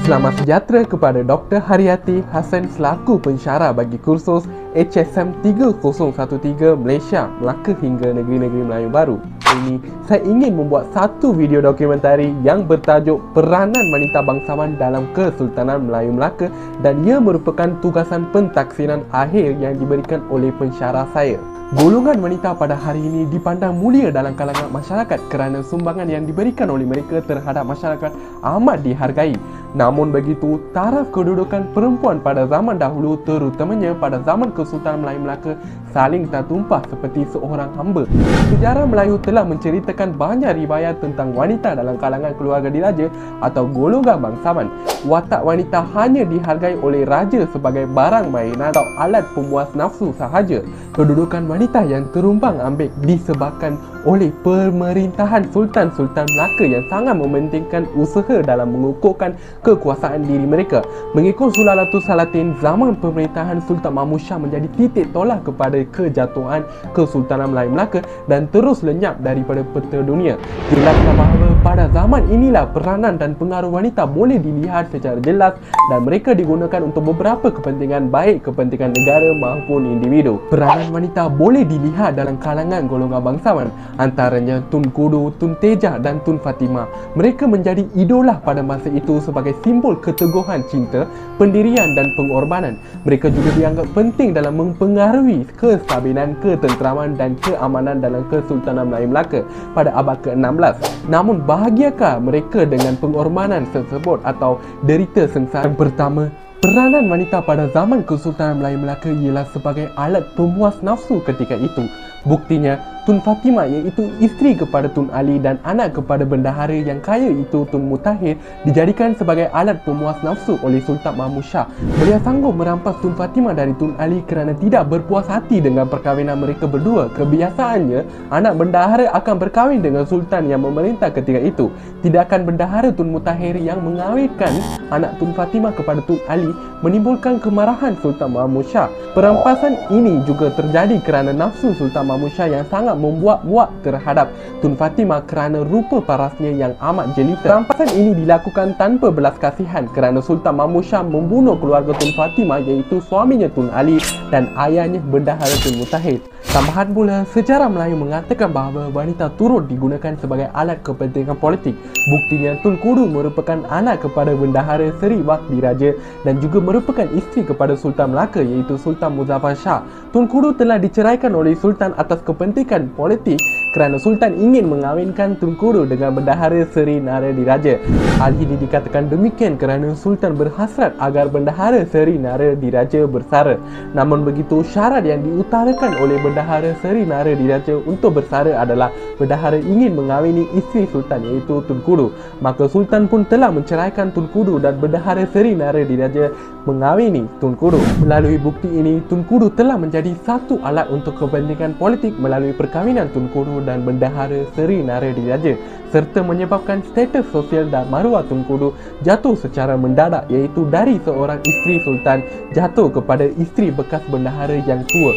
Selamat sejahtera kepada Dr. Haryati Hassan selaku pensyarah bagi kursus HSM 3013 Malaysia, Melaka hingga negeri-negeri Melayu baru. Ini saya ingin membuat satu video dokumentari yang bertajuk Peranan Wanita Bangsawan dalam Kesultanan Melayu Melaka, dan ia merupakan tugasan pentaksiran akhir yang diberikan oleh pensyarah saya. Golongan wanita pada hari ini dipandang mulia dalam kalangan masyarakat kerana sumbangan yang diberikan oleh mereka terhadap masyarakat amat dihargai. Namun begitu, taraf kedudukan perempuan pada zaman dahulu, terutamanya pada zaman Kesultanan Melayu Melaka, saling tak tumpah seperti seorang hamba. Sejarah Melayu telah menceritakan banyak riwayat tentang wanita dalam kalangan keluarga diraja atau golongan bangsawan. Watak wanita hanya dihargai oleh raja sebagai barang mainan atau alat pemuas nafsu sahaja. Kedudukan wanita yang terumbang ambik disebabkan oleh pemerintahan Sultan-Sultan Melaka yang sangat mementingkan usaha dalam mengukuhkan kekuasaan diri mereka. Mengikut Sulalatul Salatin, zaman pemerintahan Sultan Mahmud Shah menjadi titik tolak kepada kejatuhan Kesultanan Melayu Melaka dan terus lenyap daripada peta dunia. Jelaslah bahawa pada zaman inilah peranan dan pengaruh wanita boleh dilihat secara jelas dan mereka digunakan untuk beberapa kepentingan, baik kepentingan negara maupun individu. Peranan wanita boleh dilihat dalam kalangan golongan bangsawan, antaranya Tun Kudu, Tun Teja dan Tun Fatimah. Mereka menjadi idola pada masa itu sebagai simbol keteguhan cinta, pendirian dan pengorbanan. Mereka juga dianggap penting dalam mempengaruhi kestabilan, ketenteraman dan keamanan dalam Kesultanan Melayu Melaka pada abad ke-16. Namun bahagiakah mereka dengan pengorbanan tersebut atau derita sengsara? Yang pertama, peranan wanita pada zaman Kesultanan Melayu Melaka ialah sebagai alat pemuas nafsu ketika itu. Buktinya, Tun Fatimah iaitu isteri kepada Tun Ali dan anak kepada bendahara yang kaya itu Tun Mutahir dijadikan sebagai alat pemuas nafsu oleh Sultan Mahmud Shah. Beliau sanggup merampas Tun Fatimah dari Tun Ali kerana tidak berpuas hati dengan perkahwinan mereka berdua. Kebiasaannya, anak bendahara akan berkahwin dengan Sultan yang memerintah ketika itu. Tidakkan bendahara Tun Mutahir yang mengawinkan anak Tun Fatimah kepada Tun Ali menimbulkan kemarahan Sultan Mahmud Shah. Perampasan ini juga terjadi kerana nafsu Sultan Mahmud Shah yang sangat membuat-buat terhadap Tun Fatimah kerana rupa parasnya yang amat jelita. Perampasan ini dilakukan tanpa belas kasihan kerana Sultan Mahmud Shah membunuh keluarga Tun Fatimah iaitu suaminya Tun Ali dan ayahnya bendahara Tun Mutahir. Tambahan pula, sejarah Melayu mengatakan bahawa wanita turut digunakan sebagai alat kepentingan politik. Buktinya, Tun Kudu merupakan anak kepada bendahara Seri Wak Diraja dan juga merupakan isteri kepada Sultan Melaka iaitu Sultan Muzaffar Shah. Tun Kudu telah diceraikan oleh Sultan atas kepentingan politik kerana Sultan ingin mengawinkan Tun Kudu dengan bendahara Seri Nara Diraja. Hal ini dikatakan demikian kerana Sultan berhasrat agar bendahara Seri Nara Diraja bersara. Namun begitu, syarat yang diutarakan oleh bendahara Seri Nara Diraja untuk bersara adalah bendahara ingin mengawini isteri Sultan iaitu Tun Kudu. Maka Sultan pun telah menceraikan Tun Kudu dan bendahara Seri Nara Diraja mengawini Tun Kudu. Melalui bukti ini, Tun Kudu telah menjadi satu alat untuk kepentingan politik melalui perkahwinan Tun Kudu dan bendahara Seri Nara Diraja, serta menyebabkan status sosial dan maruah Tun Kudu jatuh secara mendadak iaitu dari seorang isteri Sultan jatuh kepada isteri bekas bendahara yang tua.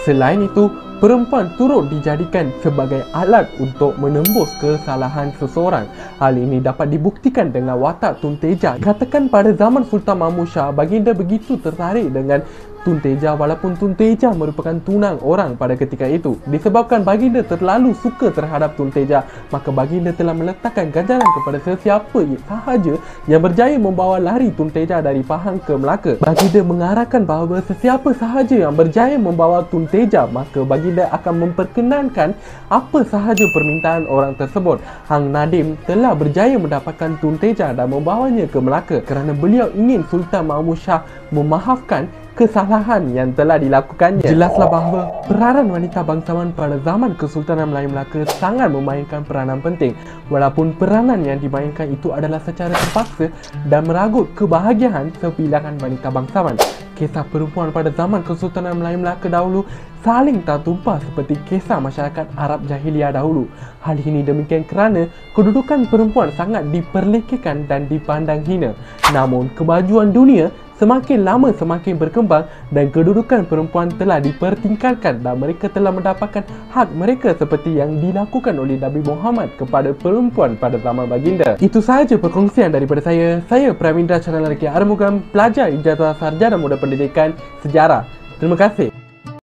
Selain itu, perempuan turut dijadikan sebagai alat untuk menembus kesalahan seseorang. Hal ini dapat dibuktikan dengan watak Tun Teja. Katakan pada zaman Sultan Mahmud Shah, baginda begitu tertarik dengan Tun Teja walaupun Tun Teja merupakan tunang orang pada ketika itu. Disebabkan baginda terlalu suka terhadap Tun Teja, maka baginda telah meletakkan ganjaran kepada sesiapa sahaja yang berjaya membawa lari Tun Teja dari Pahang ke Melaka. Baginda mengarahkan bahawa sesiapa sahaja yang berjaya membawa Tun Teja, maka baginda akan memperkenankan apa sahaja permintaan orang tersebut. Hang Nadim telah berjaya mendapatkan Tun Teja dan membawanya ke Melaka kerana beliau ingin Sultan Mahmud Shah memaafkan kesalahan yang telah dilakukannya. Jelaslah bahawa peranan wanita bangsawan pada zaman Kesultanan Melayu Melaka sangat memainkan peranan penting. Walaupun peranan yang dimainkan itu adalah secara terpaksa dan meragut kebahagiaan sebilangan wanita bangsawan. Kisah perempuan pada zaman Kesultanan Melayu Melaka dahulu saling tak tumpah seperti kisah masyarakat Arab Jahiliah dahulu. Hal ini demikian kerana kedudukan perempuan sangat diperlekehkan dan dipandang hina. Namun, kemajuan dunia semakin lama semakin berkembang dan kedudukan perempuan telah dipertingkatkan dan mereka telah mendapatkan hak mereka seperti yang dilakukan oleh Nabi Muhammad kepada perempuan pada zaman baginda. Itu sahaja perkongsian daripada saya. Saya Pramindra Channel Lelaki Armugam, pelajar ijazah sarjana muda pendidikan sejarah. Terima kasih.